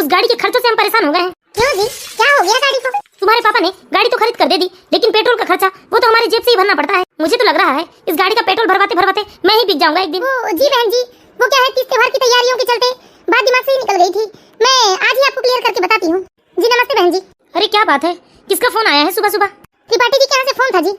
उस गाड़ी के खर्चों से हम परेशान हो गए हैं। क्यों जी, क्या हो गया गाड़ी को? तुम्हारे पापा ने गाड़ी तो खरीद कर दे दी, लेकिन पेट्रोल का खर्चा वो तो हमारी जेब से ही भरना पड़ता है। मुझे तो लग रहा है इस गाड़ी का पेट्रोल भरवाते भरवाते मैं ही बिक जाऊंगा एक दिन। जी बहन जी, वो क्या है, तीज त्योहार की तैयारियों के चलते बात दिमाग से ही निकल गई थी। मैं आज ही आपको क्लियर करके बताती हूँ। जी नमस्ते बहन जी। अरे क्या बात है, किसका फोन आया है सुबह सुबह? त्रिपाठी जी के यहाँ से फोन था जी।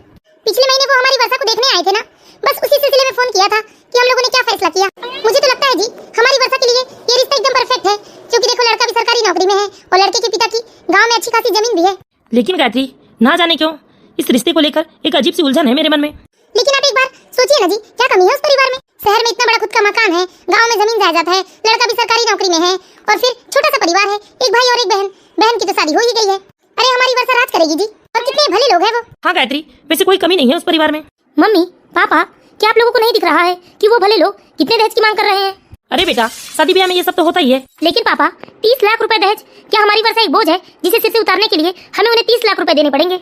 पिछले महीने वो हमारी वर्षा को देखने आए थे ना, बस उसी सिलसिले में फोन किया था कि हम लोगों ने क्या फैसला किया। मुझे तो लगता है जी हमारी वर्षा के लिए ये रिश्ता एकदम परफेक्ट है, क्योंकि देखो लड़का भी सरकारी नौकरी में है और लड़के के पिता की गांव में अच्छी खासी जमीन भी है। लेकिन गायत्री, ना जाने क्यों इस रिश्ते को लेकर एक अजीब सी उलझन है मेरे मन में। लेकिन आप एक बार सोचिए ना जी, क्या कमी है उस परिवार में? शहर में इतना बड़ा खुद का मकान है, गांव में जमीन जायदाद है, लड़का भी सरकारी नौकरी में है और फिर छोटा सा परिवार है, एक भाई और एक बहन। बहन की तो शादी हो ही गई है। अरे हमारी वर्षा राज करेगी जी, और कितने भले लोग हैं वो। हाँ गायत्री, वैसे कोई कमी नहीं है उस परिवार में। मम्मी पापा, क्या आप लोगों को नहीं दिख रहा है कि वो भले लोग कितने दहेज की मांग कर रहे हैं? अरे बेटा, शादी ब्याह में ये सब तो होता ही है। लेकिन पापा 30 लाख रुपए दहेज, क्या हमारी वर्षा एक बोझ है जिसे सिर से उतारने के लिए हमें उन्हें 30 लाख रुपए देने पड़ेंगे?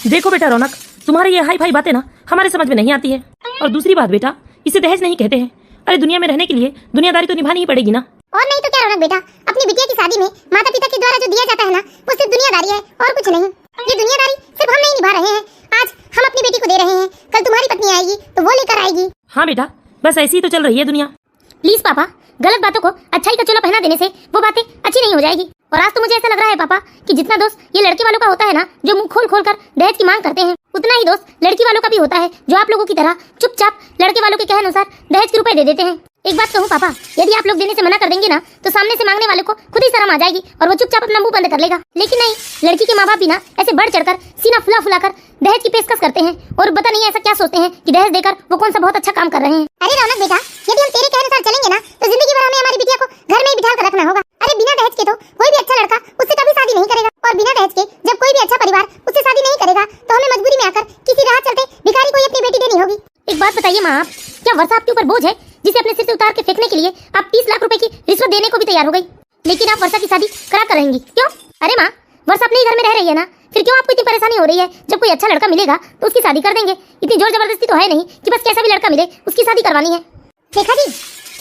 देखो बेटा रौनक, तुम्हारी ये हाई फाई बातें ना हमारे समझ में नहीं आती है। और दूसरी बात बेटा, इसे दहेज नहीं कहते हैं। अरे दुनिया में रहने के लिए दुनियादारी तो निभानी ही पड़ेगी ना। और नहीं तो क्या रौनक बेटा, अपनी बिटिया की शादी में माता पिता के द्वारा जो दिया जाता है ना, वो सिर्फ दुनियादारी है और कुछ नहीं। ये दुनियादारी सिर्फ हम नहीं निभा रहे हैं, आज हम अपनी बेटी को दे रहे हैं, कल तुम्हारी पत्नी आएगी तो वो लेकर आएगी। हाँ बेटा, बस ऐसी ही तो चल रही है दुनिया। प्लीज पापा, गलत बातों को अच्छाई का चोला पहना देने से वो बातें अच्छी नहीं हो जाएगी। और आज तो मुझे ऐसा लग रहा है पापा कि जितना दोस्त ये लड़के वालों का होता है ना, जो मुंह खोल खोल कर दहेज की मांग करते हैं, उतना ही दोस्त लड़की वालों का भी होता है, जो आप लोगों की तरह चुपचाप लड़के वालों के कहे अनुसार दहेज के रुपए दे देते हैं। एक बात कहूँ पापा, यदि आप लोग देने से मना कर देंगे ना, तो सामने से मांगने वाले को खुद ही शर्म आ जाएगी और वो चुपचाप अपना मुंह बंद कर लेगा। लेकिन नहीं, लड़की के माँ बाप भी ना ऐसे बढ़ चढ़कर सीना फुला फुला कर दहेज की पेशकश करते हैं और पता नहीं ऐसा क्या सोचते हैं कि दहेज देकर वो कौन सा बहुत अच्छा काम कर रहे हैं। अरे रौनक बेटा, यदि हम तेरे कहे अनुसार चलेंगे ना, तो जिंदगी भर हमें हमारी बिटिया को घर में ही बिठा कर रखना होगा। अरे बिना दहेज के तो कोई भी अच्छा लड़का उससे कभी शादी नहीं करेगा, और बिना दहेज के जब कोई भी अच्छा परिवार उससे शादी नहीं करेगा, तो हमें मजबूरी में आकर किसी राह चलते भिखारी को ही अपनी बेटी देनी होगी। एक बात बताइए माँ, आप क्या वर्षा आपके ऊपर बोझ है जिसे अपने सिर से उतार के फेंकने के लिए आप 30 लाख रुपए की रिश्वत देने को भी तैयार हो गई, लेकिन आप वर्षा की शादी करा कर रहेंगी? क्यों? अरे माँ, वर्षा अपने ही घर में रह रही है ना, फिर क्यों आपको इतनी परेशानी हो रही है? जब कोई अच्छा लड़का मिलेगा तो उसकी शादी कर देंगे। इतनी जोर जबरदस्ती तो है नहीं कि बस कैसा भी लड़का मिले उसकी शादी करवानी है। देखा जी,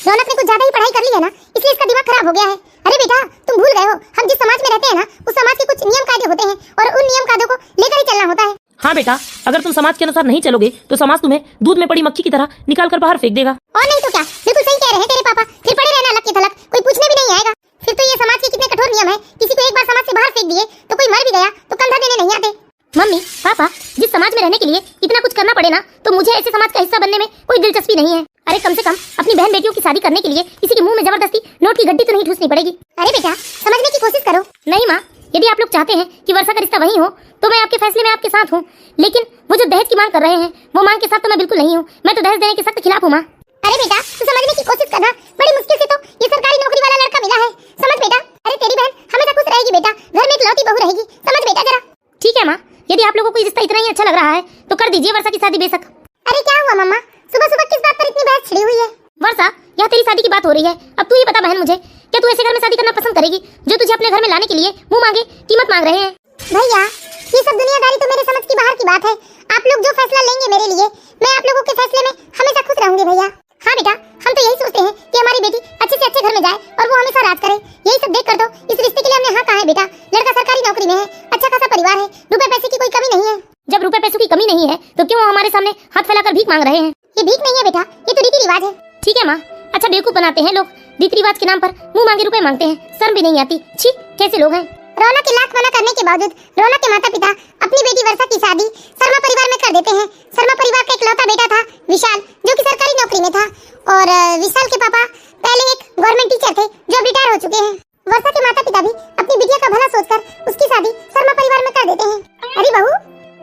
रौनक ने कुछ ज्यादा ही पढ़ाई कर ली है ना, इसलिए इसका दिमाग खराब हो गया है। अरे बेटा, तुम भूल गए हो, हम जिस समाज में रहते हैं ना, उस समाज के कुछ नियम कायदे होते हैं और उन नियम कायदों को लेकर ही चलना होता है। हाँ बेटा, अगर तुम समाज के अनुसार नहीं चलोगे तो समाज तुम्हें दूध में पड़ी मक्खी की तरह निकाल कर बाहर फेंक देगा। और नहीं तो क्या, बिल्कुल सही कह रहे हैं तेरे पापा। फिर पड़े रहना अलग के थलग, कोई पूछने भी नहीं आएगा। फिर तो ये समाज के कितने कठोर नियम है, किसी को एक बार समाज से बाहर फेंक दिए तो कोई मर भी गया तो कंधा देने नहीं आते। मम्मी पापा, जिस समाज में रहने के लिए इतना कुछ करना पड़े ना, तो मुझे ऐसे समाज का हिस्सा बनने में कोई दिलचस्पी नहीं है। अरे कम से कम अपनी बहन बेटियों की शादी करने के लिए किसी के मुंह में जबरदस्ती नोट की गड्डी तो नहीं ठूसनी पड़ेगी। अरे बेटा, समझने की कोशिश करो। नहीं माँ, यदि आप लोग चाहते हैं कि वर्षा का रिश्ता वही हो तो मैं आपके फैसले में आपके साथ हूँ, लेकिन वो जो दहेज की मांग कर रहे हैं वो मांग के साथ तो मैं बिल्कुल नहीं हूँ। मैं तो दहेज देने के सख्त खिलाफ हूँ माँ। अरे बेटा, तू समझने की कोशिश करना, बड़ी मुश्किल से तो ये सरकारी नौकरी वाला लड़का मिला है, समझ बेटा। अरे तेरी बहन हमेशा खुश रहेगी बेटा, घर में एक लौती बहू रहेगी, समझ बेटा जरा। ठीक है माँ, यदि आप लोगों को ये रिश्ता इतना ही अच्छा लग रहा है तो कर दीजिए वर्षा की शादी बेशक। अरे क्या हुआ मम्मा, सुबह सुबह किस बात पर इतनी बहस छिड़ी हुई है? वर्षा, यहाँ तेरी शादी की बात हो रही है, अब तू ही बता बहन मुझे, क्या तू ऐसे घर में शादी करना पसंद करेगी जो तुझे अपने घर में लाने के लिए मुंह मांगे कीमत मांग रहे हैं? भैया, ये सब दुनियादारी तो मेरे समझ की बाहर की बात है। आप लोग जो फैसला लेंगे मेरे लिए, मैं आप लोगों के फैसले में हमेशा खुश रहूंगी भैया। हाँ बेटा, हम तो यही सोचते हैं कि हमारी बेटी अच्छे से अच्छे घर में जाए और वो हमेशा राज करे। यही सब देखकर तो इस रिश्ते के लिए हमने हाँ कहा है बेटा। लड़का सरकारी नौकरी में है, अच्छा खासा परिवार है, रुपए पैसे की कोई कमी नहीं है। जब रुपए पैसों की कमी नहीं है तो क्यों वो हमारे सामने हाथ फैलाकर भीख मांग रहे हैं? ये भीख नहीं है बेटा, ये तो रीति रिवाज है। ठीक है माँ, अच्छा बेवकूफ बनाते हैं लोग, रीति रिवाज के नाम पर मुंह मांगे रुपए मांगते हैं, शर्म भी नहीं आती। छी, कैसे लोग हैं। रौनक के लाख मना करने के बावजूद रौनक के माता पिता अपनी बेटी वर्षा की शादी शर्मा परिवार में कर देते हैं। शर्मा परिवार का इकलौता बेटा था विशाल, जो कि सरकारी नौकरी में था, और विशाल के पापा पहले एक गवर्नमेंट टीचर थे जो अब रिटायर हो चुके हैं। वर्षा के माता पिता भी अपनी बिटिया का भला सोचकर उसकी शादी शर्मा परिवार में कर देते हैं। अरे बहू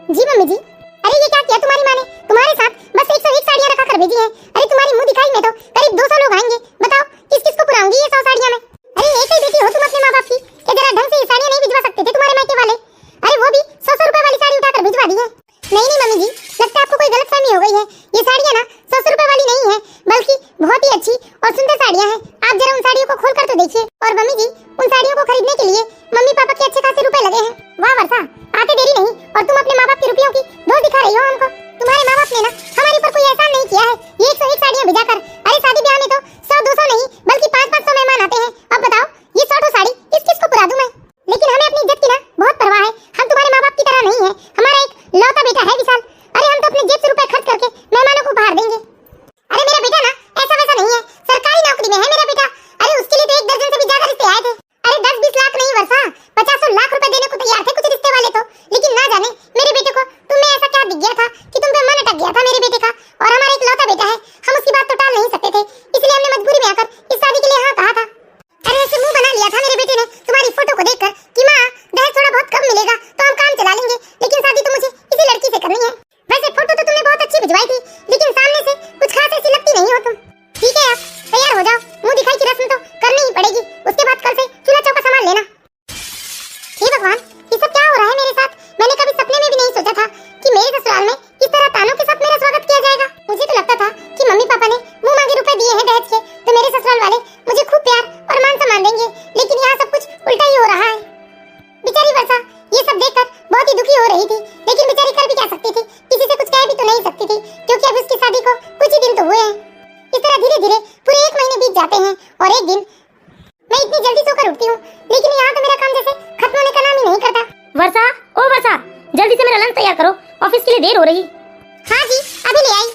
जी, मम्मी जी, अरे ये क्या किया तुम्हारी माँ ने? तुम्हारे साथ बस 101 साड़ियाँ रखा कर भेजी है। अरे तुम्हारी मुंह दिखाई में तो करीब 200 लोग आएंगे, बताओ किस किस को पुराऊंगी ये 100 साड़ियाँ में? अरे एक ही बेटी हो तुम अपने माँ बाप की, कि जरा ढंग से ये साड़ियाँ नहीं भिजवा सकते थे तुम्हारे मायके वाले? अरे वो भी 100 रुपए वाली साड़ी उठाकर भिजवा दी है। नहीं मम्मी जी, लगता है आपको कोई गलतफहमी हो गई है। ये साड़ियाँ ना 100 रुपए वाली नहीं है, बल्कि बहुत ही अच्छी और सुंदर साड़ियाँ हैं। आप जरा उन साड़ियों को खोल कर तो देखिए। और मम्मी जी, उन साड़ियों को खरीदने के लिए मम्मी पापा के अच्छे खासे रुपए लगे हैं। वाह वर्षा, आते देरी नहीं, और तुम अपने माँ बाप के रुपयों की धोख दिखा रही हो हमको। तुम्हारे माँ बाप ने ना हमारे ऊपर कोई एहसान नहीं किया है, ये 101 साड़ियाँ भिजाकर। अरे शादी ब्याह में तो 100-200 नहीं बल्कि 500-500 मेहमान आते हैं। अब बताओ ये 100 साड़ी किस किस को देर हो रही। हाँ जी, अभी ले आई।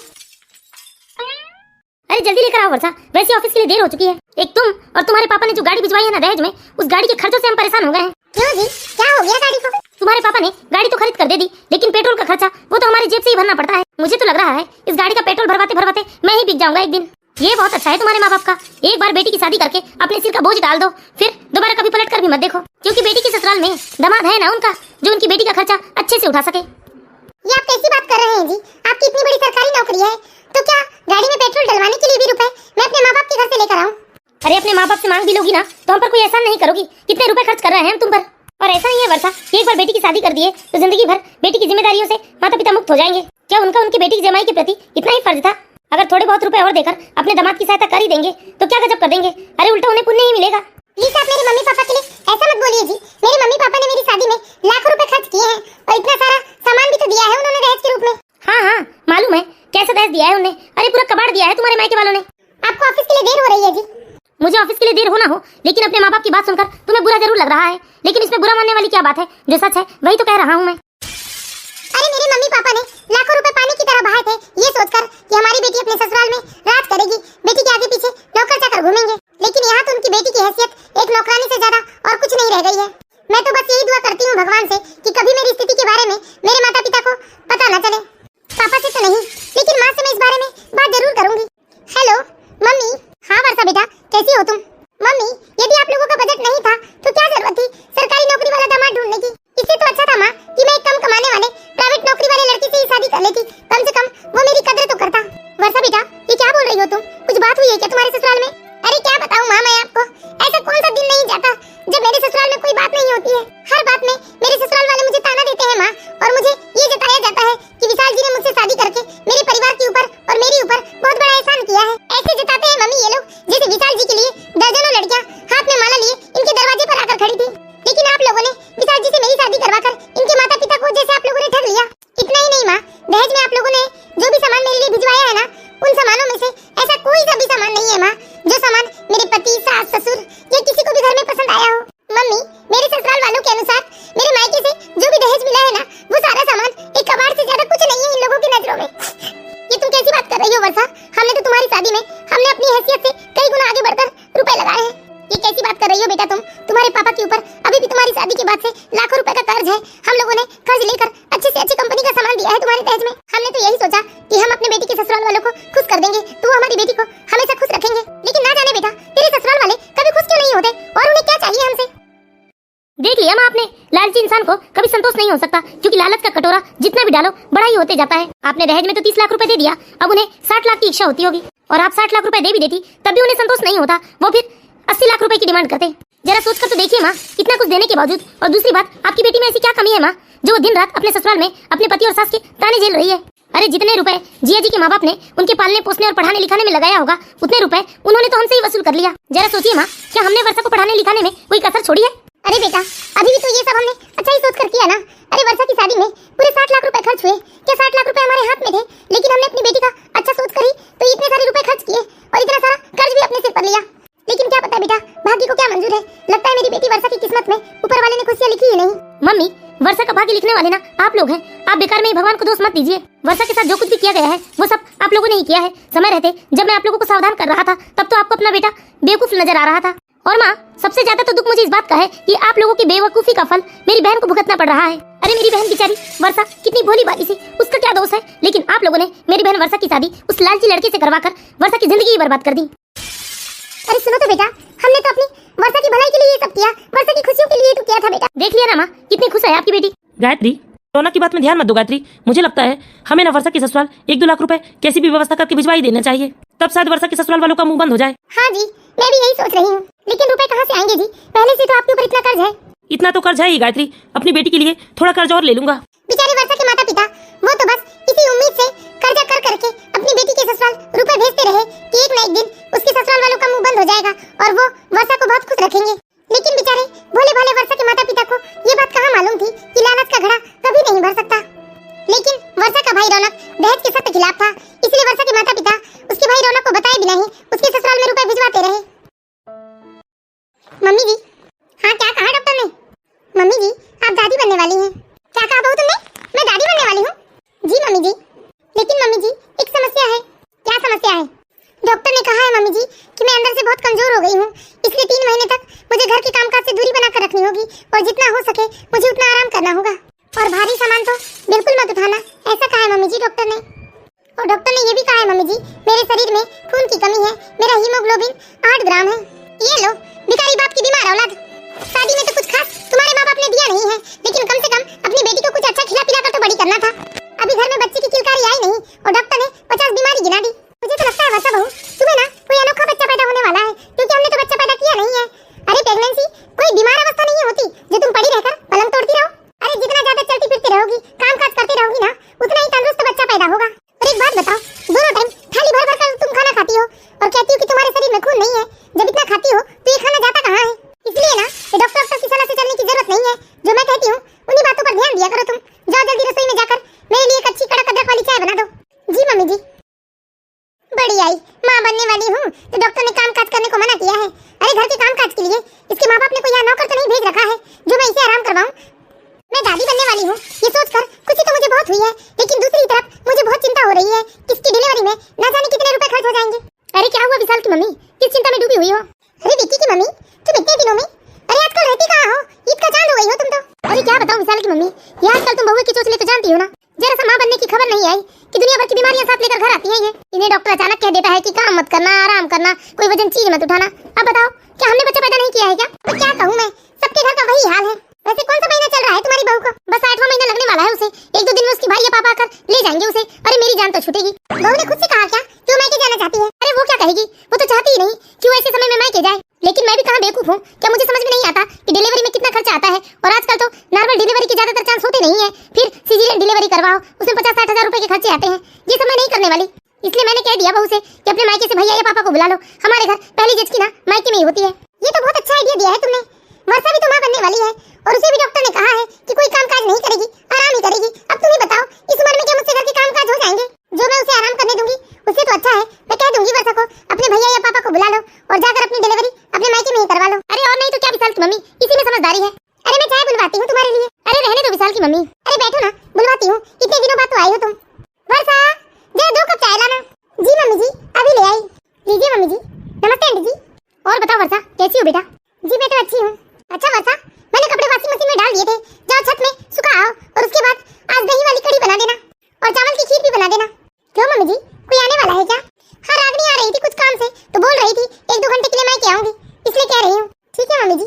अरे जल्दी लेकर आओ वर्षा, वैसे ऑफिस के लिए देर हो चुकी है। एक तुम और तुम्हारे पापा ने जो गाड़ी भिजवाई है ना दहेज में, उस गाड़ी के खर्चों से हम परेशान हो गए हैं। क्यों जी, क्या हो गया गाड़ी को? तुम्हारे पापा ने गाड़ी तो खरीद कर दे दी, लेकिन पेट्रोल का खर्चा वो तो हमारी जेब से ही भरना पड़ता है। मुझे तो लग रहा है इस गाड़ी का पेट्रोल भरवाते भरवाते मैं ही बिक जाऊंगा एक दिन। ये बहुत अच्छा है तुम्हारे माँ बाप का, एक बार बेटी की शादी करके अपने सिर का बोझ डाल दो, फिर दोबारा कभी पलट कर भी मत देखो, क्योंकि बेटी के ससुराल में दामाद है ना उनका, जो उनकी बेटी का खर्चा अच्छे से उठा सके। ये आप कैसी बात कर रहे हैं जी? आपकी इतनी बड़ी सरकारी नौकरी है, तो क्या गाड़ी में पेट्रोल डलवाने के लिए भी रुपए मैं अपने माँ बाप के घर से लेकर आऊँ? अरे अपने माँ बाप से मांग भी लोगी ना तो हम पर कोई एहसान नहीं करोगी? कितने रुपए खर्च कर रहे हैं हम तुम पर। और ऐसा नहीं है वर्षा, एक बार बेटी की शादी कर दिए तो जिंदगी भर बेटी की जिम्मेदारियों से माता पिता मुक्त हो जाएंगे। क्या उनका उनकी बेटी की जमाई के प्रति इतना ही फर्ज था? अगर थोड़े बहुत रुपए और देकर अपने दामाद की सहायता कर ही देंगे तो क्या गजब कर देंगे। अरे उल्टा उन्हें पुण्य ही मिलेगा। प्लीज आप मेरे मम्मी पापा के लिए ऐसा मत बोलिए जी। मेरे मम्मी पापा ने मेरी शादी में लाखों रुपए खर्च किए हैं और इतना सारा सामान भी तो दिया है उन्होंने दहेज के रूप में। हाँ हाँ मालूम है, कैसे दहेज दिया है उन्होंने। अरे पूरा कबाड़ दिया है तुम्हारे मायके वालों ने। आपको ऑफिस के लिए देर हो रही है जी। मुझे ऑफिस के लिए देर होना हो, लेकिन अपने माँ बाप की बात सुनकर तुम्हें बुरा जरूर लग रहा है, लेकिन इसमें बुरा मानने वाली क्या बात है? जो सच है वही तो कह रहा हूँ मैं। अरे मेरे मम्मी पापा ने लाखों रुपए पानी की तरह बहाए थे, ये सोचकर कि हमारी बेटी अपने ससुराल में राज करेगी, बेटी के आगे पीछे नौकर चाकर घूमेंगे। लेकिन यहाँ तो उनकी बेटी की हैसियत एक नौकरानी से ज्यादा और कुछ नहीं रह गई है। मैं तो बस यही दुआ करती हूँ भगवान से कि कभी मेरी स्थिति के बारे में मेरे माता पिता को पता न चले। पापा से तो नहीं, लेकिन माँ से मैं इस बारे में बात जरूर करूंगी। Hello mummy. हाँ वर्षा बेटा, कैसी हो तुम? मम्मी, यदि आप लोगों का बजट नहीं था तो क्या जरूरत थी सरकारी नौकरी वाला दामाद ढूंढने की? इससे तो अच्छा था माँ कि मैं एक कम कमाने वाले प्राइवेट नौकरी वाले लड़के से ही शादी कर लेती, कम से कम वो मेरी कदर तो करता। वर्षा बेटा, ये क्या बोल रही हो तुम? कुछ बात हुई है क्या तुम्हारे ससुराल में? अरे क्या बताऊं माँ मैं आपको, ऐसा कौन सा दिन नहीं जाता जब मेरे ससुराल में कोई बात नहीं होती है। हर बात में मेरे ससुराल वाले मुझे ताना देते हैं माँ, और मुझे ये जताया जाता है कि विशाल जी ने मुझसे शादी करके मेरे परिवार के ऊपर और मेरे ऊपर बहुत बड़ा एहसान किया है। ऐसे जताते हैं मम्मी ये लोग जैसे विशाल जी के लिए दर्जनों लड़कियां हाथ में माला लिए इनके दरवाजे पर आकर खड़ी थी। लेकिन आप लोगों ने विशाल जी से मेरी शादी करवाकर इनके माता पिता को जैसे आप लोगों ने ठग लिया। इतना ही नहीं माँ, दहेज में आप लोगों ने जो भी सामान मेरे लिए भिजवाया है ना, उन सामानों में से ऐसा कोई सा भी सामान नहीं है माँ जो सामान मेरे पति, सास, ससुर या किसी को भी घर में पसंद आया हो। मम्मी, मेरे ससुराल वालों के अनुसार मेरे मायके से जो भी दहेज मिला है ना, वो सारा सामान एक कबाड़ से ज्यादा कुछ नहीं है इन लोगों की नजरों में। ये तुम कैसी बात कर रही हो वर्षा? हमने तो तुम्हारी शादी में हमने अपनी हैसियत से कई गुना आगे बढ़कर रुपए लगाए हैं। ये कैसी बात कर रही हो बेटा तुम? तुम्हारे पापा के ऊपर अभी भी तुम्हारी शादी के बाद से लाखों रुपए का कर्ज है। हम लोगों ने कर्ज लेकर अच्छे से अच्छी कंपनी का सामान दिया है तुम्हारे दहेज में। हमने तो यही सोचा कि हम अपने बेटी के ससुराल वालों को खुश कर देंगे तो वो हमारी बेटी को हमेशा खुश रखेंगे। लेकिन ना जाने बेटा, तेरे ससुराल वाले कभी खुश क्यों नहीं होते और उन्हें क्या चाहिए हमसे? देख लिया माँ आपने, लालची इंसान को कभी संतोष नहीं हो सकता, क्योंकि लालच का कटोरा जितना भी डालो बड़ा ही होते जाता है। आपने दहेज में तो 30 लाख रुपए दे दिया, अब उन्हें 60 लाख की इच्छा होती होगी, और आप 60 लाख रुपए दे भी देती तब भी उन्हें संतोष नहीं होता, वो फिर 80 लाख रुपए की डिमांड करते। जरा सोच कर तो देखिए माँ, इतना कुछ देने के बावजूद। और दूसरी बात, आपकी बेटी में ऐसी क्या कमी है माँ जो वो दिन रात अपने ससुराल में अपने पति और सास के ताने झेल रही है? अरे जितने रुपए जिया जी के माँ बाप ने उनके पालने पोसने और पढ़ाने लिखाने में लगाया होगा, उतने रुपए उन्होंने तो हमसे ही वसूल कर लिया। जरा सोचिए माँ, क्या हमने वर्षा को पढ़ाने लिखाने में कोई कसर छोड़ी है? अरे बेटा, अभी भी तो ये सब हमने अच्छा ही सोच कर किया ना। अरे वर्षा की शादी में पूरे 60 लाख रुपए खर्च हुए। क्या 60 लाख रुपए हमारे हाथ में थे? लेकिन हमने अपनी बेटी का अच्छा सोच कर ही तो इतने सारे रुपए खर्च किए और इतना सारा कर्ज भी अपने सिर पर लिया। लेकिन क्या पता बेटा, भाग्य को क्या मंजूर है। लगता है मेरी बेटी वर्षा की किस्मत में ऊपर वाले ने खुशियां लिखी ही नहीं। मम्मी, वर्षा का भाग्य लिखने वाले ना आप लोग हैं। आप बेकार में ही भगवान को दोष मत दीजिए। वर्षा के साथ जो कुछ भी किया गया है वो सब आप लोगों ने ही किया है। समय रहते जब मैं आप लोगों को सावधान कर रहा था तब तो आपको अपना बेटा बेवकूफ नजर आ रहा था। और माँ, सबसे ज्यादा तो दुख मुझे इस बात का है कि आप लोगों की बेवकूफी का फल मेरी बहन को भुगतना पड़ रहा है। अरे मेरी बहन बेचारी वर्षा कितनी भोली भाली सी, उसका क्या दोष है? लेकिन आप लोगों ने मेरी बहन वर्षा की शादी उस लालची लड़के से करवाकर वर्षा की जिंदगी ही बर्बाद कर दी। अरे सुनो तो बेटा, हमने तो अपनी वर्षा की भलाई के लिए ये सब किया, वर्षा की खुशियों के लिए तो किया था बेटा। देख लिया ना माँ, कितनी खुश है आपकी बेटी। गायत्री, रौनक की बात में ध्यान मत दो गायत्री। मुझे लगता है हमें ना वर्षा के ससुराल 1-2 लाख रुपए कैसी भी व्यवस्था करके भिजवा ही देना चाहिए, तब शायद वर्षा के ससुराल वालों का मुंह बंद हो जाए। हाँ जी, मैं भी यही सोच रही हूँ। लेकिन रुपए कहाँ से आएंगे जी? पहले से तो आपके ऊपर इतना कर्ज है। इतना तो कर्ज है ही गायत्री, अपनी बेटी के लिए थोड़ा कर्ज और ले लूंगा। बेचारे वर्षा के माता पिता वो तो बस इसी उम्मीद से कर्जा कर करके अपनी बेटी के ससुराल रुपए भेजते रहे कि एक न एक दिन उसके ससुराल वालों का मुंह बंद हो जाएगा और वो वर्षा को बहुत खुश रखेंगे। लेकिन बेचारे भोले भाले वर्षा के माता पिता को ये बात कहाँ मालूम थी कि लालच का घड़ा कभी नहीं भर सकता। लेकिन वर्षा का भाई रौनक दहेज के सख्त खिलाफ था, इसलिए वर्षा के माता पिता उसके भाई रौनक को बताए बिना ही उसके ससुराल में रुपए भिजवाते रहे। मम्मी जी। हाँ, क्या कहा डॉक्टर ने? मम्मी जी, आप दादी बनने वाली हैं। क्या कहा बहू तुमने? मैं दादी बनने वाली हूँ? जी दूरी बनाकर रखनी होगी और जितना हो सके मुझे उतना आराम करना होगा। और भारी सामान तो बिल्कुल मत उठाना, ऐसा कहा है मम्मी जी डॉक्टर ने। और डॉक्टर ने ये भी कहा है मम्मी जी, मेरे शरीर में खून की कमी है, मेरा हीमोग्लोबिन 8 ग्राम है। ये लो, भिखारी बाप की बीमार औलाद। शादी में तो कुछ खास तुम्हारे माँ बाप ने दिया नहीं है, लेकिन कम से कम अपनी बेटी को कुछ अच्छा खिला पिला कर तो बड़ी करना था। अभी घर में बच्चे की किलकारी आई नहीं और डॉक्टर ने 50 बीमारी गिना दी। मुझे तो लगता है वर्षा बहू, तुम्हें ना कोई अनोखा बच्चा पैदा होने वाला है, क्योंकि हमने तो बच्चा पैदा किया नहीं है। अरे प्रेगनेंसी कोई बीमार अवस्था नहीं होती जो तुम पड़ी रहकर पलंग तोड़ती रहो। अरे जितना ज्यादा चलती फिरती रहोगी, काम काज करती रहोगी ना, उतना ही तंदुरुस्त बच्चा पैदा होगा। और एक बात बताओ, दोनों टाइम थाली भर भर कर तुम खाना खाती हो और कहती हो कि तुम्हारे शरीर में खून नहीं है। जब इतना खाती हो तो ये खाना जाता कहाँ है? इसलिए ना ये डॉक्टर की सलाह से चलने की जरूरत नहीं है। जो मैं कहती हूँ उन्हीं बातों पर ध्यान दिया करो तुम। जाओ जल्दी रसोई में जाकर मेरे लिए एक अच्छी कड़क अदरक वाली चाय बना दो। जी मम्मी जी। बड़ी आई, माँ बनने वाली हूँ तो डॉक्टर ने काम काज करने को मना किया है। अरे घर के काम काज के लिए इसके माँ बाप ने कोई यहाँ नौकर तो नहीं भेज रखा है जो मैं इसे आराम करवाऊँ। मैं दादी बनने वाली हूँ ये सोचकर खुशी तो मुझे बहुत हुई है, लेकिन दूसरी तरफ मुझे बहुत चिंता हो रही है कि इसकी डिलीवरी में न जाने कितने रुपए खर्च हो जाएंगे। अरे क्या हुआ विशाल की मम्मी, किस चिंता में डूबी हुई हो? अरे विक्की की मम्मी, तुम इतने दिनों में, अरे आजकल रहती कहाँ हो? ईद का चांद हो गई हो तुम तो। अरे क्या बताऊं विशाल की मम्मी, ये आजकल तुम बहुए की चोचले तो जानती हो ना। जरा सा माँ बनने की खबर नहीं आई कि दुनिया भर की बीमारियां साथ लेकर घर आती हैं ये। इन्हें डॉक्टर अचानक कह देता है कि काम मत करना, आराम करना, कोई वजन चीज मत उठाना। अब बताओ क्या हमने बच्चा पैदा नहीं किया है क्या? तो क्या कहूँ मैं, सबके घर का वही हाल है। वैसे कौन सा महीना चल रहा है तुम्हारी बहू को? बस 8वां महीना लगने वाला है उसे। 1-2 दिन में उसकी भाई या पापा आकर ले जाएंगे उसे। अरे मेरी जान तो छूटेगी। बहू ने खुद से कहा क्या कि वो मायके जाना चाहती है? अरे वो क्या कहेगी, वो तो चाहती ही नहीं कि वो ऐसे समय में मायके जाए। लेकिन मैं भी कहाँ बेवकूफ हूँ, क्या मुझे समझ में नहीं आता कि डिलीवरी में कितना खर्चा आता है। और आजकल तो नॉर्मल डिलीवरी के ज्यादातर चांस होते नहीं है, फिर सीजरियन डिलीवरी करवाओ उसमें 50-60 हजार रुपए के खर्चे आते हैं। ये सब मैं नहीं करने वाली। इसलिए मैंने कह दिया बहू से कि अपने मायके से भैया या पापा को बुला लो। हमारे घर पहली जज की ना मायके में ही होती है। ये तो बहुत अच्छा आइडिया दिया है तुमने। वर्षा भी तो माँ बनने वाली है और उसे भी डॉक्टर ने कहा है कि कोई काम काज नहीं करेगी, आराम ही करेगी। अब तुम ही बताओ इस उम्र में क्या मुझसे घर के काम काज हो जाएंगे? जो मैं उसे आराम करने दूंगी उससे तो अच्छा है मैं कह दूंगी वर्षा को अपने भैया या पापा को बुला लो और जाकर अपनी डिलीवरी अपने मायके में ही करवा लो। अरे और नहीं तो क्या विशाल की मम्मी, इसी में समझदारी है। अरे मैं चाय बुलवाती हूँ तुम्हारे लिए। अरे रहने दो विशाल की मम्मी, अरे बैठो ना, बुलवाती हूँ। इतने दिनों बाद तो आई हो तुम। वर्षा जरा 2 कप चाय लाना। जी मम्मी जी, अभी ले आई। लीजिए मम्मी जी। नमस्ते आंटी जी। और बताओ वर्षा कैसी हो बेटा? जी मैं तो अच्छी हूँ। अच्छा वर्षा, मैंने कपड़े वॉशिंग मशीन में डाल दिए थे, जाओ छत में सुखाओ और उसके बाद आज दही वाली कढ़ी बना देना और चावल की खीर भी बना देना। क्यों मम्मी जी, कोई आने वाला है क्या? हाँ रागनी आ रही थी कुछ काम से तो बोल रही थी 1-2 घंटे के लिए मैं क्या आऊंगी, इसलिए कह रही हूँ। ठीक है मम्मी जी।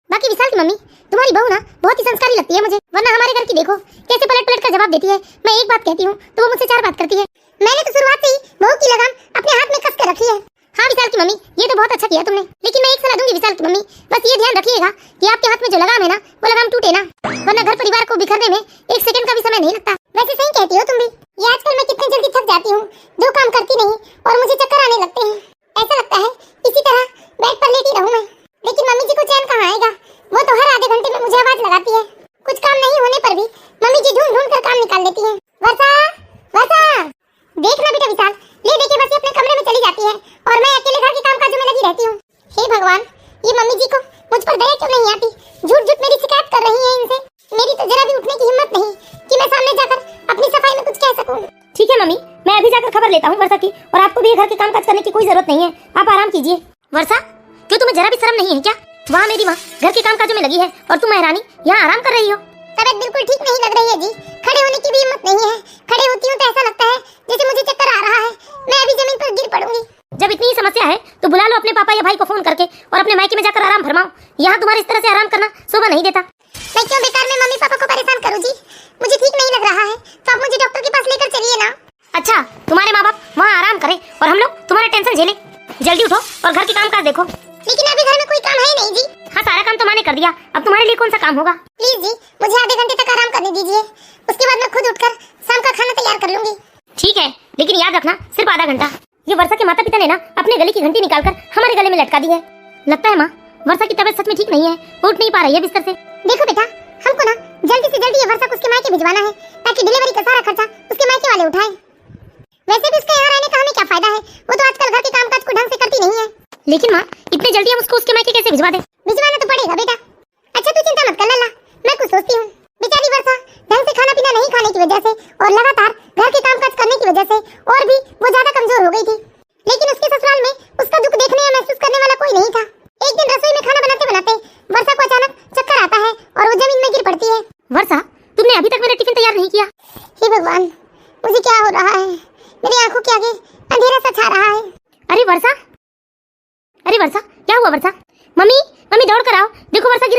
बाकी विशाल की मम्मी, तुम्हारी बहू ना बहुत ही संस्कारी लगती है मुझे, वरना हमारे घर की देखो कैसे पलट पलट कर जवाब देती है। मैं एक बात कहती हूँ तो वो मुझसे 4 बात करती है। मैंने तो शुरुआत से ही बहू की लगाम अपने हाथ में कस कर रखी है। हाँ विशाल की मम्मी, ये तो बहुत अच्छा किया तुमने, लेकिन मैं एक सलाह दूंगी विशाल की मम्मी, बस ये ध्यान रखिएगा कि आपके हाथ में जो लगाम है ना वो लगाम टूटे ना, वरना घर परिवार को बिखरने में 1 सेकंड का भी समय नहीं लगता। वैसे सही कहती हो तुम भी। ये आजकल मैं कितनी जल्दी थक जाती हूँ, 2 काम करती नहीं और मुझे चक्कर आने लगते हैं। ऐसा लगता है इसी तरह बेड पर लेटी रहूं मैं। लेकिन मम्मी जी को चैन कहाँ आएगा, वो तो हर आधे घंटे में मुझे आवाज लगाती है। कुछ काम नहीं होने पर भी मम्मी जी ढूंढ ढूंढ कर काम निकाल लेती है। वर्षा वर्षा देखना बेटा विशाल, ले देके बस अपने कमरे में चली जाती है और मैं अकेले घर के काम काजों में लगी रहती हूँ। हे भगवान, ये मम्मी जी को मुझ पर दया क्यों नहीं आती? झूठ झूठ मेरी शिकायत कर रही है इनसे। मेरी तो जरा भी उठने की हिम्मत नहीं कि मैं सामने जाकर अपनी सफाई में कुछ कह सकूं। ठीक है मम्मी, मैं अभी जाकर खबर लेता हूँ वर्षा की, और आपको भी घर के काम काज करने की कोई जरूरत नहीं है, आप आराम कीजिए। वर्षा, क्यों तुम्हें जरा भी शर्म नहीं है क्या? वहाँ मेरी माँ घर के काम काजों में लगी है और तुम महारानी यहाँ आराम कर रही हो। तबीयत बिल्कुल ठीक नहीं लग रही है जी, खड़े होने की भी हिम्मत नहीं है। खड़े होती हूँ तो ऐसा लगता है जैसे मुझे चक्कर आ रहा है, मैं अभी जमीन पर गिर पड़ूंगी। जब इतनी ही समस्या है तो बुला लो अपने पापा या भाई को फोन करके और अपने मायके में जाकर आराम फरमाओ। यहाँ तुम्हारे इस तरह से आराम करना शोभा नहीं देता। मैं क्यों बेकार में मम्मी पापा को परेशान करूँ जी, मुझे ठीक नहीं लग रहा है, तो आप मुझे डॉक्टर के पास लेकर चलिए ना। अच्छा, तुम्हारे माँ बाप वहाँ आराम करें और हम लोग तुम्हारा टेंशन झेलें। जल्दी उठो और घर के काम काज देखो। लेकिन अभी घर में कोई काम है नहीं जी। हाँ, सारा काम तो माँ ने कर दिया, अब तुम्हारे लिए कौन सा काम होगा? प्लीज जी, मुझे आधे घंटे तक आराम करने दीजिए, उसके बाद मैं खुद उठकर शाम का खाना तैयार कर लूंगी। ठीक है, लेकिन याद रखना सिर्फ आधा घंटा। ये वर्षा के माता पिता ने ना अपने गले की घंटी निकालकर हमारे गले में लटका दी है। लगता है माँ वर्षा की तबीयत सच में ठीक नहीं है, वो उठ नहीं पा रही है बिस्तर से। देखो बेटा, हमको ना जल्दी से जल्दी ये वर्षा को उसके मायके भिजवाना है ताकि डिलीवरी का सारा खर्चा उसके मायके वाले उठाएं। वैसे भी उसके यहाँ रहने का हमें क्या फायदा है, वो तो आजकल घर के कामकाज को ढंग से करती नहीं है। लेकिन माँ इतने जल्दी हम उसको उसके मायके कैसे भिजवा दें? भिजवाना तो पड़ेगा बेटा। अच्छा तू चिंता मत कर लल्ला, मैं कुछ सोचती हूँ। बेचारी वर्षा ढंग से खाना पीना नहीं खाने की वजह से और लगातार घर के कामकाज करने की वजह से और भी वो ज्यादा कमजोर हो गई थी, लेकिन उसके ससुराल में उसका दुख देखने या महसूस करने वाला कोई नहीं था। एक दिन रसोई में खाना बनाते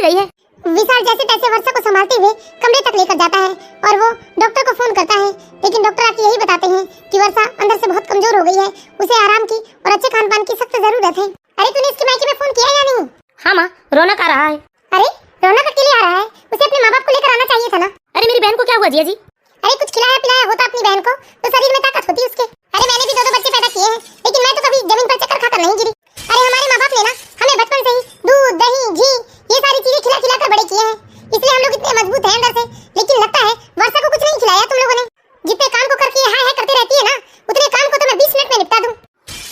रही है। विशाल जैसे तैसे वर्षा को संभालते हुए कमरे तक लेकर जाता है और वो डॉक्टर को फोन करता है, लेकिन डॉक्टर आके यही बताते हैं कि वर्षा अंदर से बहुत कमजोर हो गई है, उसे आराम की और अच्छे खान पान की सख्त जरूरत है। अरे तूने इसके मायके में फोन किया या नहीं? हाँ माँ, रौनक आ रहा है। अरे रौनक अकेले आ रहा है, उसे अपने माँ बाप को लेकर आना चाहिए था ना। अरे मेरी बहन को क्या हुआ जिया जी? अरे कुछ खिलाया पिलाया होता अपनी बहन को तो शरीर में ताकत होती उसके। अरे मैंने भी 2 बच्चे पैदा किए हैं, लेकिन मैं तो कभी जमीन पर चक्कर खाकर नहीं गिरी। अरे हमारे माँ बाप ने ना हमें बचपन से ही दूध दही घी ये सारी चीजें खिला खिला कर बड़े किए हैं, इसलिए हम लोग इतने मजबूत हैं अंदर से। लेकिन लगता है वर्षा को कुछ नहीं खिलाया तुम लोगों ने। जितने काम को करके हाय हाय करते रहती है ना, उतने काम को तो मैं 20 मिनट में निपटा दूं।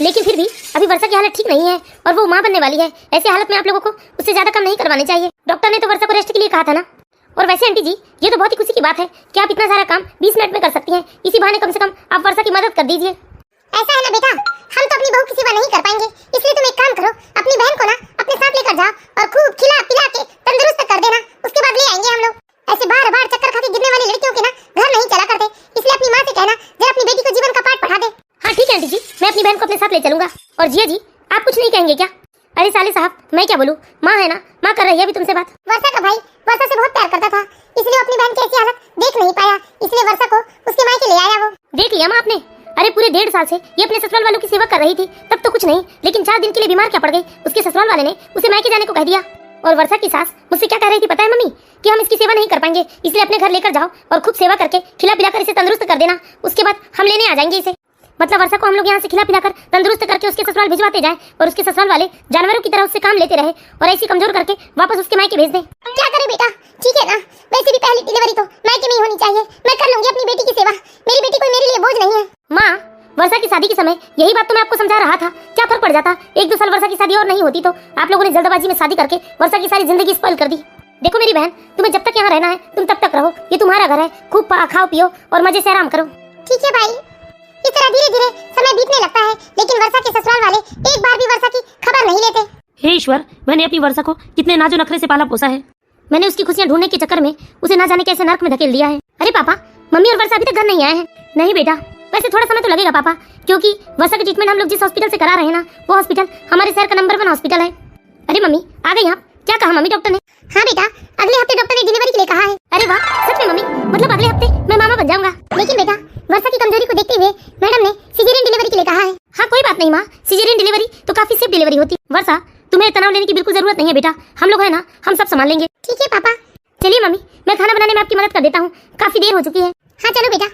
लेकिन फिर भी अभी वर्षा की हालत ठीक नहीं है और वो माँ बनने वाली है। ऐसे हालत में आप लोगों को उससे ज्यादा काम नहीं करवाने चाहिए। डॉक्टर ने तो वर्षा को रेस्ट के लिए कहा था ना। और वैसे आंटी जी, ये तो बहुत ही खुशी की बात है कि आप इतना सारा काम 20 मिनट में कर सकती हैं। इसी बहाने कम से कम आप वर्षा की मदद कर दीजिए। ऐसा है ना बेटा, हम तो अपनी बहू की सेवा नहीं कर पाएंगे, इसलिए तुम एक काम करो, अपनी बहन को ना अपने साथ लेकर जाओ और खूब खिला पिला के तंदुरुस्त कर देना, उसके बाद ले आएंगे हम लोग। ऐसे बार बार चक्कर खा के गिरने वाली लड़कियों के ना घर नहीं चला करते, इसलिए अपनी माँ से कहना जरा अपनी बेटी को जीवन का पाठ पढ़ा दे। हाँ ठीक है आंटी जी, मैं अपनी बहन को अपने साथ ले चलूंगा। और जिया जी, आप कुछ नहीं कहेंगे क्या? अरे साले साहब, मैं क्या बोलूँ, माँ है ना, माँ कर रही है अभी तुमसे बात। वर्षा का भाई वर्षा से बहुत प्यार करता था, इसलिए अपनी बहन की ऐसी हालत देख नहीं पाया, इसलिए वर्षा को उसके मायके ले आया वो। देख लिया माँ आपने? अरे पूरे 1.5 साल से ये अपने ससुराल वालों की सेवा कर रही थी, तब तो कुछ नहीं, लेकिन 4 दिन के लिए बीमार क्या पड़ गई, उसके ससुराल वाले ने उसे मायके जाने को कह दिया। और वर्षा की सास मुझसे क्या कह रही थी पता है मम्मी? कि हम इसकी सेवा नहीं कर पाएंगे, इसलिए अपने घर लेकर जाओ और खूब सेवा करके खिला पिला कर इसे तंदुरुस्त कर देना, उसके बाद हम लेने आ जाएंगे इसे। मतलब वर्षा को हम लोग यहाँ से खिला पिलाकर तंदुरुस्त करके उसके ससुराल भिजवाते जाएं और उसके ससुराल वाले जानवरों की तरह उससे काम लेते रहे और ऐसी कमजोर करके वापस उसके मायके भेज दें। क्या करे बेटा, ठीक है ना, वैसे भी पहली डिलीवरी तो मायके में ही होनी चाहिए, मैं कर लूंगी अपनी बेटी की सेवा, मेरी बेटी कोई मेरे लिए बोझ नहीं है। माँ, वर्षा की शादी के समय यही बात तो मैं आपको समझा रहा था, क्या फर्क पड़ जाता 1-2 साल वर्षा की शादी और नहीं होती तो? आप लोगों ने जल्दबाजी में शादी करके वर्षा की सारी जिंदगी स्पॉइल कर दी। देखो मेरी बहन, तुम्हें जब तक यहाँ रहना है तुम तब तक रहो, ये तुम्हारा घर है, खूब खाओ पियो और मजे से आराम करो। ठीक है भाई, इस तरह धीरे धीरे समय बीतने लगता है, लेकिन वर्षा के ससुराल वाले एक बार भी वर्षा की खबर नहीं लेते। हे ईश्वर, मैंने अपनी वर्षा को कितने नाजो नखरे से पाला पोसा है। मैंने उसकी खुशियाँ ढूंढने के चक्कर में उसे ना जाने कैसे नर्क में धकेल दिया है। अरे पापा, मम्मी और वर्षा अभी तक घर नहीं आए हैं। नहीं बेटा, वैसे थोड़ा समय तो लगेगा पापा, क्योंकि वर्षा की ट्रीटमेंट हम लोग जिस हॉस्पिटल से करा रहे हैं ना, वो हॉस्पिटल हमारे शहर का नंबर 1 हॉस्पिटल है। अरे मम्मी, आ गई आप? क्या कहा मम्मी डॉक्टर ने? हाँ बेटा, अगले हफ्ते डॉक्टर ने डिलीवरी के लिए कहा है। अरे वाह, सच में मम्मी? मतलब अगले हफ्ते मैं मामा बन जाऊंगा? लेकिन बेटा, वर्षा की कमजोरी को देखते हुए मैडम ने सिजेरियन डिलीवरी के लिए कहा है। हाँ कोई बात नहीं माँ, सिजेरियन डिलीवरी तो काफी सेफ डिलीवरी होती। वर्षा, तुम्हें तनाव लेने की बिल्कुल जरूरत नहीं है बेटा, हम लोग है ना, हम सब संभाल लेंगे। ठीक है पापा। चलिए मम्मी, मैं खाना बनाने में आपकी मदद कर देता हूँ, काफी देर हो चुकी है। हाँ चलो बेटा।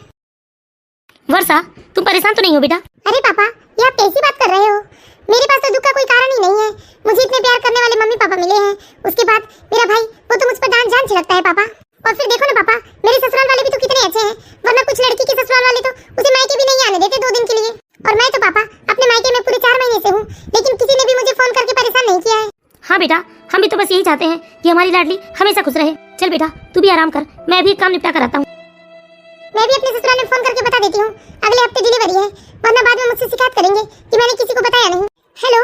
वर्षा, तुम परेशान तो नहीं हो बेटा? अरे पापा, ये आप कैसी बात कर रहे हो? मेरे पास तो दुख का कोई कारण ही नहीं है, मुझे इतने प्यार करने वाले मम्मी पापा मिले हैं, उसके बाद मेरा भाई वो तो मुझ पर जान छिड़कता है पापा। और फिर देखो ना पापा, मेरे ससुराल वाले भी तो कितने अच्छे हैं, वरना कुछ लड़की के ससुराल वाले तो उसे मायके भी नहीं आने देते 2 दिन के लिए। और मैं तो पापा अपने मायके में पूरे 4 महीने से हूँ, लेकिन किसी ने भी मुझे फोन करके परेशान नहीं किया है। हाँ बेटा, हम भी तो बस यही चाहते हैं कि हमारी लाडली हमेशा खुश रहे। चल बेटा, तू भी आराम कर, मैं भी काम निपटा कर आता हूँ। मैं भी अपने ससुराल में फोन करके बता देती हूँ अगले हफ्ते डिलीवरी है, वरना बाद में मुझसे शिकायत करेंगे कि मैंने किसी को बताया नहीं। हेलो।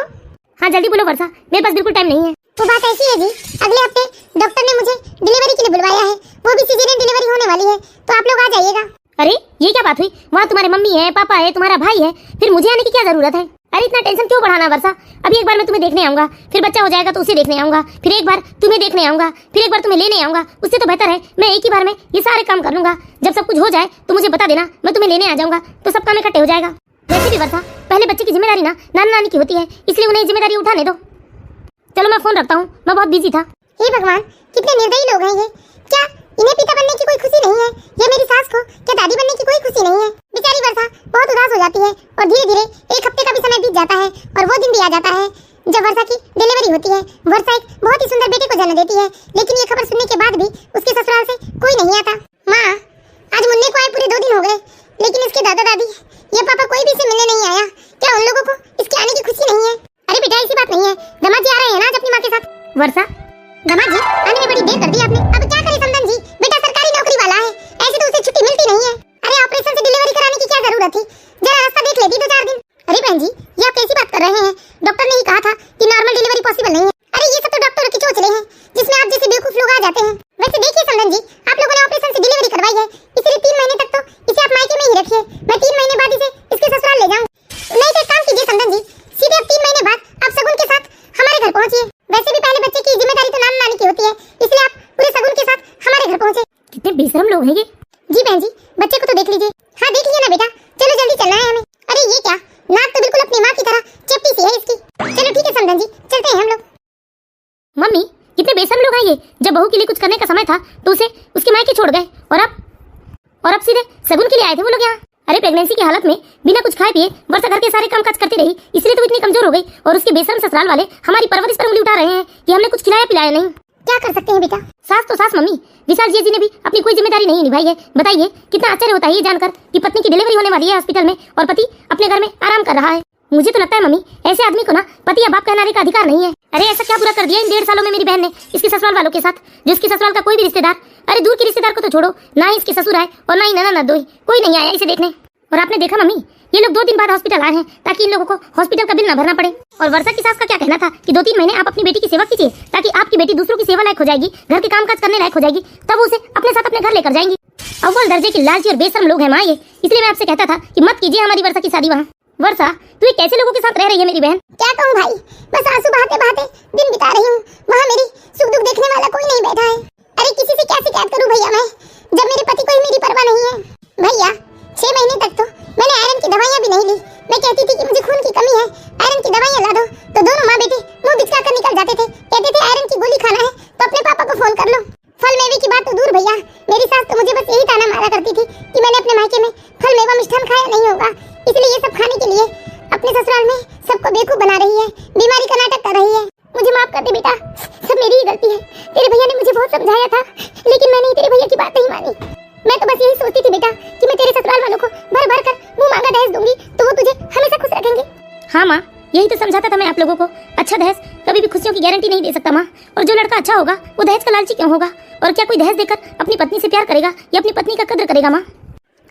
हाँ जल्दी बोलो वर्षा, मेरे पास बिल्कुल टाइम नहीं है। वो बात ऐसी है जी, अगले हफ्ते डॉक्टर ने मुझे डिलीवरी के लिए बुलवाया है, वो भी सिजेरियन डिलीवरी होने वाली है, तो आप लोग आ जाइएगा। अरे ये क्या बात हुई? वहाँ तुम्हारे मम्मी है, पापा है, तुम्हारा भाई है, फिर मुझे आने की क्या जरूरत है? अरे इतना टेंशन क्यों बढ़ाना वर्षा? अभी एक बार मैं तुम्हें देखने आऊंगा, फिर बच्चा हो जाएगा तो उसे देखने आऊंगा, फिर एक बार तुम्हें देखने आऊंगा, फिर एक बार तुम्हें लेने आऊंगा। उससे तो बेहतर है मैं एक ही बार में ये सारे काम कर लूंगा। जब सब कुछ हो जाए तो मुझे बता देना, मैं तुम्हें लेने आ जाऊंगा, तो सब काम इकट्ठे हो जाएगा। वैसे भी वर्षा, पहले बच्चे की जिम्मेदारी ना नाना नानी की होती है, इसलिए उन्हें जिम्मेदारी उठाने दो। चलो मैं फोन रखता हूँ, मैं बहुत बिजी था। हे भगवान, कितने निर्दयी लोग हैं ये। क्या इन्हें पिता बनने की कोई खुशी नहीं है, या मेरी सास को क्या दादी बनने की कोई खुशी नहीं है? बेचारी वर्षा बहुत उदास हो जाती है और धीरे धीरे 1 हफ्ते का भी समय बीत जाता है और वो दिन भी आ जाता है जब वर्षा की डिलीवरी होती है। वर्षा एक बहुत ही सुंदर बेटे को जन्म देती है, लेकिन ये खबर सुनने के बाद भी उसके ससुराल से कोई नहीं आता। माँ, आज मुन्ने को आए पूरे 2 दिन हो गए, लेकिन इसके दादा दादी या पापा कोई भी इसे मिलने नहीं आया। क्या उन लोगों को इसके आने की खुशी नहीं है? अरे बेटा ऐसी बात नहीं है, दामाद जी आ रहे हैं ना आज अपनी माँ के साथ। वर्षा, दामाद जी आने में बड़ी देर कर दी आपने, अब क्या करे समधन जी, बेटा सरकारी नौकरी वाला है, ऐसे तो उसे छुट्टी मिलती नहीं है। अरे ऑपरेशन से डिलीवरी कराने की क्या जरूरत थी, जरा रास्ता देख लेती 2-4 दिन। अरे बहन जी, ये आप कैसी बात कर रहे हैं? डॉक्टर ने ही कहा था कि नॉर्मल डिलीवरी पॉसिबल नहीं है। अरे ये सब तो डॉक्टरों की चोचले हैं, जिसमें आप जैसे बेवकूफ लोग आ जाते हैं। वैसे देखिए समधन जी, आप लोगों ने ऑपरेशन से डिलीवरी करवाई है, इसलिए 3 महीने तक तो इसे आप मायके में ही रखिए, मैं 3 महीने बाद इसे इसके ससुराल ले जाऊँ। नहीं तो एक काम कीजिए समधन जी, सीधे अब 3 महीने बाद आप शगुन के साथ हमारे घर पहुँचिए। वैसे भी पहले बच्चे की जिम्मेदारी तो नाना नानी की की होती है, इसलिए आप पूरे शगुन के साथ हमारे घर पहुंचे। कितने बेशरम लोग हैं ये। जी बहन जी, बच्चे को तो देख लीजिए। हाँ देख लीजिए ना बेटा, चलो जल्दी चलना है हमें। अरे ये क्या, नाक तो बिल्कुल अपनी माँ की तरह चपटी सी है इसकी। चलो ठीक है समधन जी, चलते हैं हम लोग। मम्मी कितने बेशरम लोग हैं ये। जब बहू के लिए कुछ करने का समय था तो उसे उसके मायके छोड़ गए, और अब सीधे शगुन के लिए आए थे वो लोग यहाँ। अरे प्रेगनेंसी की हालत में बिना कुछ खाए पिए वर्षा घर के सारे काम काज करती रही, इसलिए तो इतनी कमजोर हो गई। और उसके बेशरम ससुराल वाले हमारी परवरिश पर उंगली उठा रहे हैं कि हमने कुछ खिलाया पिलाया नहीं। क्या कर सकते हैं बेटा। सास तो सास मम्मी, विशाल जी ने भी अपनी कोई जिम्मेदारी नहीं निभाई है। बताइए कितना आश्चर्य होता है ये जानकर कि पत्नी की डिलीवरी होने वाली है हॉस्पिटल में और पति अपने घर में आराम कर रहा है। मुझे तो लगता है मम्मी ऐसे आदमी को ना पति या बाप कहने का अधिकार नहीं है। अरे ऐसा क्या पूरा कर दिया इन 1.5 सालों में मेरी बहन ने इसके ससुराल वालों के साथ, जो इसके ससुराल का कोई भी रिश्तेदार, अरे दूर के रिश्तेदार को तो छोड़ो, ना ही इसके ससुर आए और ना ही ननद कोई नहीं आया इसे देखने। और आपने देखा मम्मी, ये लोग 2 दिन बाद हॉस्पिटल आए हैं ताकि इन लोगों को हॉस्पिटल का बिल न भरना पड़े। और वर्षा की सास का क्या कहना था कि 2-3 महीने आप अपनी बेटी की सेवा कीजिए ताकि आपकी बेटी दूसरों की सेवा लायक हो जाएगी, घर के काम काज करने लायक हो जाएगी, तब उसे अपने साथ अपने घर लेकर जाएंगी। अव्वल दर्जे की लालची और बेशर्म लोग हैं माँ ये, इसलिए मैं आपसे कहता था कि मत कीजिए हमारी वर्षा की शादी वहाँ। वर्षा तू कैसे लोगों के साथ रह रही है मेरी बहन। क्या कहूँ भाई, बस आंसू बहाते बहाते दिन बिता रही हूँ। वहाँ मेरी सुख दुख देखने वाला कोई नहीं बैठा है। अरे किसी से क्या शिकायत करूँ भैया मैं, जब मेरे पति को ही मेरी परवाह नहीं है। भैया 6 महीने तक तो मैंने आयरन की दवाइयाँ भी नहीं ली। मैं कहती थी कि मुझे खून की कमी है, आयरन की दवाइयाँ ला दो, तो दोनों माँ बेटी मुंह बिचका कर निकल जाते थे। कहते थे आयरन की गोली खाना है तो अपने पापा को फोन कर लो। फल मेवे की बात तो दूर भैया, मेरी सास तो मुझे बस यही ताना मारा करती थी कि मैंने अपने मायके में फल मेवा मिष्ठान खाया नहीं होगा, इसलिए ये सब खाने के लिए अपने ससुराल में सबको बेवकूफ बना रही है, बीमारी का नाटक कर रही है। मुझे माफ कर दे बेटा, सब मेरी ही गलती है। तेरे भैया ने मुझे बहुत समझाया था लेकिन मैंने तेरे भैया की बात नहीं मानी। मैं तो बस यही सोचती थी बेटा कि मैं तेरे ससुराल वालों को भर भर कर मुंह मांगा दहेज दूंगी तो वो तुझे हमेशा खुश रखेंगे। हाँ माँ, यही तो समझाता था मैं आप लोगों को। अच्छा दहेज कभी भी खुशियों की गारंटी नहीं दे सकता माँ, और जो लड़का अच्छा होगा वो दहेज का लालची क्यों होगा। और क्या कोई दहेज देकर अपनी पत्नी से प्यार करेगा या अपनी पत्नी का कद्र करेगा माँ।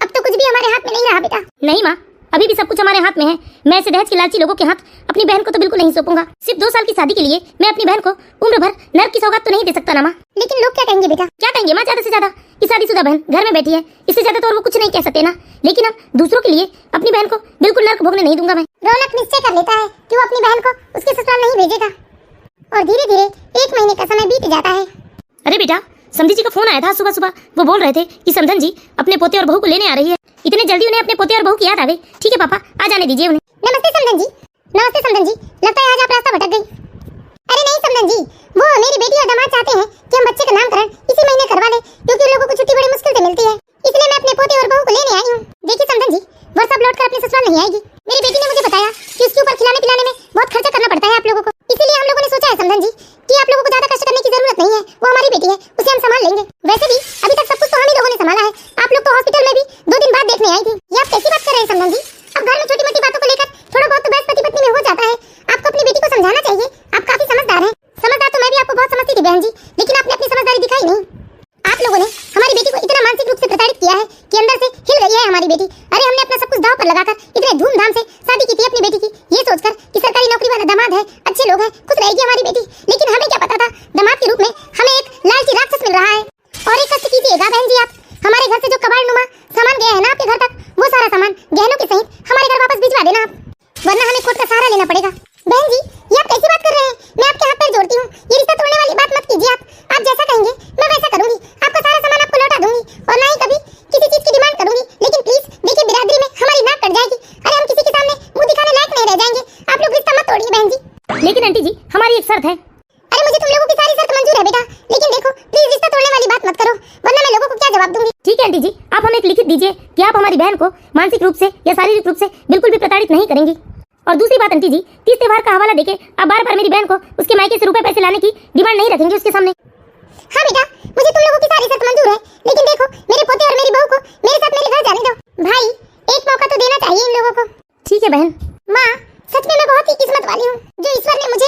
अब तो कुछ भी हमारे हाथ में नहीं रहा बेटा। नहीं माँ, अभी भी सब कुछ हमारे हाथ में है। मैं ऐसे दहेज के लालची लोगों के हाथ अपनी बहन को तो बिल्कुल नहीं सौंपूंगा। सिर्फ 2 साल की शादी के लिए मैं अपनी बहन को उम्र भर नर्क की सौगात तो नहीं दे सकता ना माँ। लेकिन लोग क्या कहेंगे बेटा। क्या कहेंगे माँ, ज्यादा से ज्यादा कि शादीशुदा बहन घर में बैठी है, इससे ज्यादा तो और वो कुछ नहीं कह सकते ना। लेकिन अब दूसरों के लिए अपनी बहन को बिल्कुल नर्क भोगने नहीं दूंगा मैं। रौनक निश्चय कर लेता है कि वो अपनी बहन को उसके ससुराल नहीं भेजेगा और धीरे धीरे 1 महीने का समय बीत जाता है। अरे बेटा, समधी जी का फोन आया था सुबह सुबह। वो बोल रहे थे कि समधन जी अपने पोते और बहू को लेने आ रही है। इतने जल्दी उन्हें अपने पोते और बहू की याद आ गई। ठीक है पापा, आ जाने दीजिए उन्हें। नमस्ते समधन जी। नमस्ते समधन जी, लगता है आज आप रास्ता भटक गई। अरे नहीं समधन जी, वो मेरी बेटी और दामाद चाहते हैं कि हम बच्चे का नामकरण इसी महीने करवा लें क्योंकि उन लोगों को छुट्टी बड़ी मुश्किल से मिलती है, इसलिए मैं अपने पोते और बहू को लेने आई हूँ। देखिए समधन जी, वर्षा लौट कर अपने ससुराल नहीं आएगी। मेरी बेटी ने मुझे बताया कि उसके ऊपर खिलाने पिलाने में बहुत खर्चा करना पड़ता है आप लोगों को, इसीलिए हम लोगों ने सोचा है समधन जी कि आप लोगों को ज्यादा कष्ट करने की जरूरत नहीं है। वो हमारी बेटी है, उसे हम संभाल लेंगे। वैसे भी अभी तक सब कुछ तो हम ही लोगों ने संभाला है। आप लोग तो हॉस्पिटल में भी 2 दिन बाद देखने आई थी। ये आप कैसी बात कर रहे हैं समधन जी। अब घर में छोटी मोटी बातों को लेकर थोड़ा बहुत तो बहस पति पत्नी में हो जाता है। आपको अपनी बेटी को समझाना चाहिए। आप काफी समझदार हैं। समझदार तो मैं भी आपको बहुत समझती थी बहन जी, लेकिन आपने अपनी समझदारी दिखाई नहीं। आप लोगों ने हमारी बेटी को इतना मानसिक रूप से प्रताड़ित किया है कि अंदर से हिल गई है हमारी बेटी। अरे हमने अपना सब कुछ दांव पर लगाकर इतने धूमधाम से शादी की थी अपनी बेटी की, ये सोचकर कि सरकारी नौकरी वाला दामाद है, अच्छे लोग हैं, खुश रहेगी हमारी बेटी। लेकिन हमें क्या पता था दामाद के रूप में हमें एक लालची राक्षस मिल रहा है। और एक कष्ट कीजिएगा बहन जी, आप हमारे घर से जो कबाड़ नुमा सामान गया है ना आपके घर तक, वो सारा सामान गहनों के सहित हमारे घर वापस भिजवा देना आप, वरना हमें कोर्ट का सहारा लेना पड़ेगा। बहन जी, ये आप कैसी बात कर रहे हैं। मैं आपके हाथ पैर जोड़ती हूँ, ये रिश्ता तोड़ने वाली बात मत कीजिए। आप जैसा कहेंगे मैं वैसा करूंगी। आपका सारा सामान आपको लौटा दूंगी और ना ही कभी किसी चीज की डिमांड करूंगी। लेकिन प्लीज देखिए, बिरादरी में हमारी नाक कट जाएगी। अरे हम किसी के सामने मुंह दिखाने लायक नहीं रह जाएंगे। आप लोग रिश्ता मत तोड़िए बहन जी। लेकिन आंटी जी, हमारी एक शर्त है। अरे मुझे तुम लोगों की सारी शर्त मंजूर है बेटा, लेकिन देखो प्लीज रिश्ता तोड़ने वाली बात मत करो, वरना मैं लोगों को क्या जवाब दूंगी। ठीक है आंटी जी, आप हमें एक लिखित दीजिए कि आप हमारी बहन को मानसिक रूप से या शारीरिक रूप से बिल्कुल भी प्रताड़ित नहीं करेंगी। और दूसरी बात आंटी जी, 30 त्योहार का हवाला देके आप बार-बार मेरी बहन को उसके मायके से रुपए पैसे लाने की डिमांड नहीं रखेंगे उसके सामने। हाँ बेटा, मुझे तुम लोगों की सारी शर्त मंजूर है, लेकिन देखो मेरे पोते और मेरी बहू को मेरे साथ मेरे घर जाने दो। भाई एक मौका तो देना चाहिए इन लोगों को। ठीक है बहन। माँ, सच में मैं बहुत ही किस्मत वाली हूँ जो ईश्वर ने मुझे